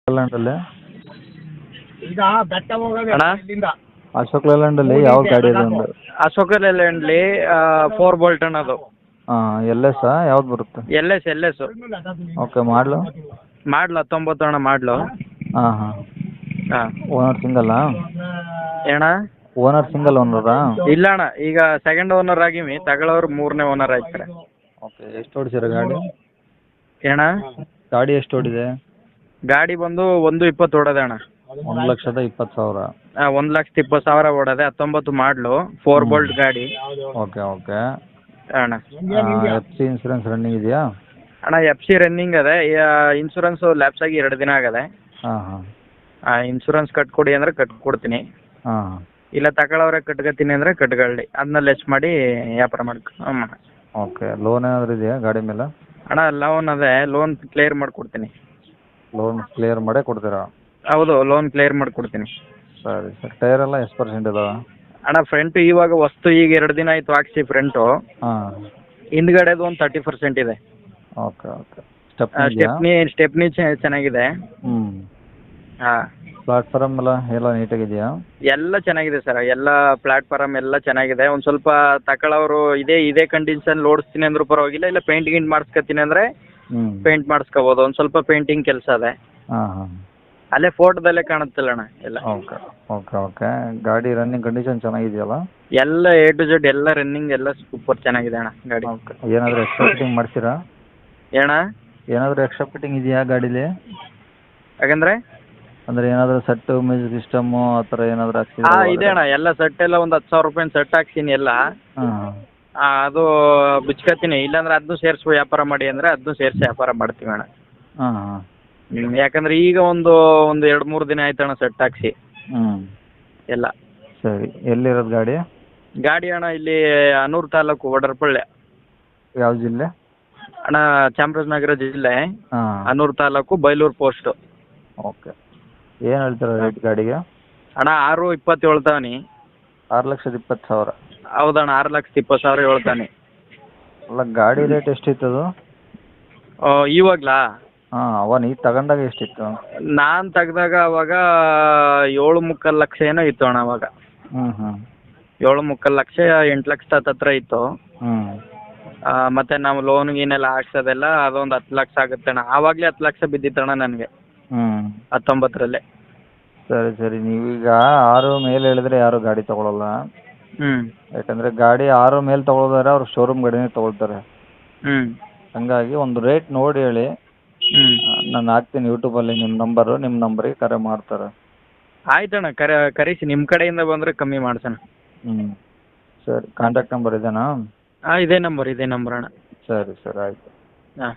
ಲೇಲ್ಯಾಂಡಲ್ಲಿ ಈಗ ಬೆಟ್ಟ ಹೋಗೋದು ಅಣ್ಣ ಇಲ್ಲಿಂದ ಅಶೋಕ್ ಲೇಲ್ಯಾಂಡಲ್ಲಿ ಯಾವ ಗಾಡಿ ಇದೆ ಒಂದು? ಅಶೋಕ ಲೇಲ್ಯಾಂಡ್ಲಿ 4 ಬೋಲ್ಟ್ ಅಣ್ಣ ಅದು. ಹಾಂ ಎಲ್ ಎಸ್ ಯಾವ್ದು ಬರುತ್ತೆ? ಎಲ್ ಎಸ್ ಓಕೆ ಮಾಡಲು ಮಾಡ್ಲು 19 ಅಣ್ಣ ಮಾಡ್ಲು. ಹಾಂ ಹಾಂ ಹಾಂ ಓನರ್ ಸಿಂಗಲ್ಲಾ? ಏಣ್ಣ? ಓನರ್ ಸಿಂಗಲ್ ಓನರಾ? ಇಲ್ಲ ಅಣ್ಣ, ಈಗ ಸೆಕೆಂಡ್ ಓನರ್ ಆಗಿವಿ, ತಗೊಳ್ಳೋರು 3ನೇ ಓನರ್ ಆಯ್ತಾರೆ. ಓಕೆ ಎಷ್ಟು ಓಡಿಸಿರ ಗಾಡಿ? ಏಣ್ಣ? ಗಾಡಿ ಎಷ್ಟು ಓಡಿದೆ? ಗಾಡಿ ಬಂದು 1:20 ಓಡದೆ ಅಣ್ಣ. 1,20,000. 1,20,000 ಓಡದೆ. 19 ಮಾಡ್ಲು 4 ಬೋಲ್ಟ್ ಗಾಡಿ. ಓಕೆ ಓಕೆ ಅಣ್ಣ ಎಫ್ ಸಿ ಇನ್ಸೂರೆನ್ಸ್ ರನ್ನಿಂಗ್ ಇದೆಯಾ? ಅಣ್ಣ ಎಫ್ ಸಿ ರನ್ನಿಂಗ್ ಅದೆ. ಇನ್ಸೂರೆನ್ಸು ಲ್ಯಾಪ್ಸ್ ಆಗಿ 2 ದಿನ ಆಗದೆ. ಹಾಂ ಹಾಂ ಇನ್ಸೂರೆನ್ಸ್ ಕಟ್ಕೊಡಿ ಅಂದರೆ ಕಟ್ಕೊಡ್ತೀನಿ. ಹಾಂ ಇಲ್ಲ ತಗೊಳ್ಳೋರೆ ಕಟ್ಕೊತೀನಿ ಅಂದರೆ ಕಟ್ಕೊಳ್ಳಿ, ಅದನ್ನ ಲೆಸ್ ಮಾಡಿ ವ್ಯಾಪಾರ ಮಾಡ್ಕೊ. ಓಕೆ ಲೋನ್ ಏನಾದರೂ ಇದೆಯಾ ಗಾಡಿ ಮೇಲೆ? ಅಣ್ಣ ಲೋನ್ ಅದೇ, ಲೋನ್ ಕ್ಲಿಯರ್ ಮಾಡಿಕೊಡ್ತೀನಿ. ಲೋನ್ ಕ್ಲಿಯರ್ ಮಾಡೇ ಕೊಡ್ತೀರಾ? ಹೌದು, ಲೋನ್ ಕ್ಲಿಯರ್ ಮಾಡಿಕೊಡ್ತೀನಿ. ಸರಿ ಸರ್ ಟೈರ್ ಎಲ್ಲ ಎಷ್ಟು ಪರ್ಸೆಂಟ್ ಇದಾವೆ? ಅಣ್ಣ ಫ್ರಂಟು ಇವಾಗ ವಸ್ತು ಈಗ 2 ದಿನ ಆಯಿತು ಹಾಕ್ಸಿ ಫ್ರಂಟು. ಹಾಂ ಹಿಂದ್ಗಡೆದು ಒಂದು 30% ಇದೆ. ಓಕೆ ಓಕೆ ಸ್ಟೆಪ್ನಿ ಸ್ಟೆಪ್ನಿ ಚೆನ್ನಾಗಿದೆ. ಹ್ಞೂ ಹಾಂ ಪ್ಲಾಟ್ಫಾರಮ್ ಎಲ್ಲ ನೀಟಾಗಿದೆಯಾ? ಎಲ್ಲ ಚೆನ್ನಾಗಿದೆ ಸರ್, ಎಲ್ಲ ಪ್ಲಾಟ್ಫಾರಮ್ ಎಲ್ಲ ಚೆನ್ನಾಗಿದೆ. ಒಂದು ಸ್ವಲ್ಪ ತಗೊಳ್ಳೋರು ಇದೇ ಕಂಡೀಷನ್ ಓಡಿಸ್ತೀನಿ ಅಂದ್ರೂ ಪರವಾಗಿಲ್ಲ, ಇಲ್ಲ ಪೇಂಟ್ ಗಿಂಟ್ ಮಾಡಿಸ್ಕೊತೀನಿ ಅಂದರೆ ಹ್ಞೂ ಪೇಂಟ್ ಮಾಡಿಸ್ಕೋಬೋದು. ಒಂದು ಸ್ವಲ್ಪ ಪೇಂಟಿಂಗ್ ಕೆಲಸ ಅದೇ, ಹಾಂ ಹಾಂ ಅಲ್ಲೇ ಫೋಟೋದಲ್ಲೇ ಕಾಣುತ್ತಲ್ಲ ಅಣ್ಣ ಎಲ್ಲ. ಓಕೆ ಓಕೆ ಓಕೆ ಗಾಡಿ ರನ್ನಿಂಗ್ ಕಂಡೀಷನ್ ಚೆನ್ನಾಗಿದೆಯಲ್ಲ? ಎಲ್ಲ A to Z ಎಲ್ಲ ರನ್ನಿಂಗ್ ಎಲ್ಲ ಸೂಪರ್ ಚೆನ್ನಾಗಿದೆ ಅಣ್ಣ ಗಾಡಿ. ಓಕೆ ಏನಾದರೂ ಎಕ್ಸ್ಟ್ರಾ ಫಿಟ್ಟಿಂಗ್ ಮಾಡಿಸಿರಾ? ಏಣ್ಣ? ಏನಾದರೂ ಎಕ್ಸ್ಟ್ರಾ ಫಿಟ್ಟಿಂಗ್ ಇದೆಯಾ ಗಾಡೀಲಿ? ಯಾಕಂದರೆ ಅಂದರೆ ಏನಾದರೂ ಸೆಟ್ಟು ಮ್ಯೂಸಿಕ್ ಸಿಸ್ಟಮ್ಮು ಆ ಥರ ಏನಾದರೂ ಹಾಂ ಇದೆ ಅಣ್ಣ, ಎಲ್ಲ ಸೆಟ್ ಎಲ್ಲ ಒಂದು 10,000 ರೂಪಾಯಿ ಸೆಟ್ ಹಾಕ್ತೀನಿ ಎಲ್ಲ. ಹಾಂ ಅದು ಬಿಚ್ಕೋತೀನಿ, ಇಲ್ಲಾಂದ್ರೆ ಅದನ್ನು ಸೇರಿಸಿ ವ್ಯಾಪಾರ ಮಾಡಿ ಅಂದರೆ ಅದನ್ನು ಸೇರಿಸಿ ವ್ಯಾಪಾರ ಮಾಡ್ತೀವಿ ಅಣ್ಣ. ಹಾಂ ಹಾಂ ಯಾಕಂದರೆ ಈಗ ಒಂದು 2-3 ದಿನ ಆಯ್ತು ಅಣ್ಣ ಸೆಟ್ ಹಾಕ್ಸಿ ಹ್ಞೂ ಎಲ್ಲ. ಸರಿ ಎಲ್ಲಿರೋದು ಗಾಡಿ? ಗಾಡಿ ಅಣ್ಣ ಇಲ್ಲಿ ಅನೂರು ತಾಲೂಕು ವಡರಪಳ್ಳಿ. ಯಾವ ಜಿಲ್ಲೆ? ಅಣ್ಣ ಚಾಮರಾಜನಗರ ಜಿಲ್ಲೆ, ಹಾಂ ಅನೂರು ತಾಲೂಕು, ಬೈಲೂರು ಪೋಸ್ಟು. ಓಕೆ ಏನು ಹೇಳ್ತೀರಾ ರೇಟ್ ಗಾಡಿಗೆ? ಅಣ್ಣ 6:20 ಹೇಳ್ತಾವನಿ. 6,20,000? ಹೌದಣ್ಣ, 6,20,000 ಹೇಳ್ತಾನೆ. ಅಲ್ಲ ಗಾಡಿ ರೇಟ್ ಎಷ್ಟಿತ್ತು ಅದು? ಇವಾಗ್ಲಾ? ಹಾಂ ಅವ ನೀವು ತಗೊಂಡಾಗ ಎಷ್ಟಿತ್ತು? ನಾನು ತೆಗ್ದಾಗ ಅವಾಗ 7.25 ಲಕ್ಷ ಏನೋ ಇತ್ತು ಅಣ್ಣ ಅವಾಗ. ಹ್ಞೂ ಹ್ಞೂ 7.25 ಲಕ್ಷ, 8 ಲಕ್ಷ ಹತ್ರ ಇತ್ತು. ಹ್ಞೂ ಮತ್ತು ನಾವು ಲೋನ್ ಗೀನೆಲ್ಲ ಹಾಕ್ಸೋದೆಲ್ಲ ಅದೊಂದು 10 ಲಕ್ಷ ಆಗುತ್ತೆ ಅಣ್ಣ. ಆವಾಗಲೇ 10 ಲಕ್ಷ ಬಿದ್ದಿತ್ತಣ್ಣ ನನಗೆ ಹ್ಞೂ 19ರಲ್ಲಿ. ಸರಿ ಸರಿ ನೀವೀಗ 6 ಮೇಲೆ ಹೇಳಿದ್ರೆ ಯಾರು ಗಾಡಿ ತೊಗೊಳಲ್ಲ. ಹ್ಞೂ ಯಾಕಂದರೆ ಗಾಡಿ 6 ಮೇಲೆ ತೊಗೊಳೋದಾರೆ ಅವ್ರು ಶೋರೂಮ್ ಗಾಡಿನೇ ತೊಗೊಳ್ತಾರೆ. ಹ್ಞೂ ಹಂಗಾಗಿ ಒಂದು ರೇಟ್ ನೋಡಿ ಹೇಳಿ, ಹ್ಞೂ ನಾನು ಹಾಕ್ತೀನಿ ಯೂಟ್ಯೂಬಲ್ಲಿ ನಿಮ್ಮ ನಂಬರಿಗೆ ಕರೆ ಮಾಡ್ತಾರೆ. ಆಯ್ತಣ್ಣ, ಕರೆಸಿ ನಿಮ್ಮ ಕಡೆಯಿಂದ ಬಂದರೆ ಕಮ್ಮಿ ಮಾಡ್ಸೋಣ. ಹ್ಞೂ ಸರಿ ಕಾಂಟ್ಯಾಕ್ಟ್ ನಂಬರ್ ಇದೇನಾ? ಹಾಂ ಇದೇ ನಂಬರ್ ಅಣ್ಣ. ಸರಿ ಸರಿ ಆಯಿತು. ಹಾಂ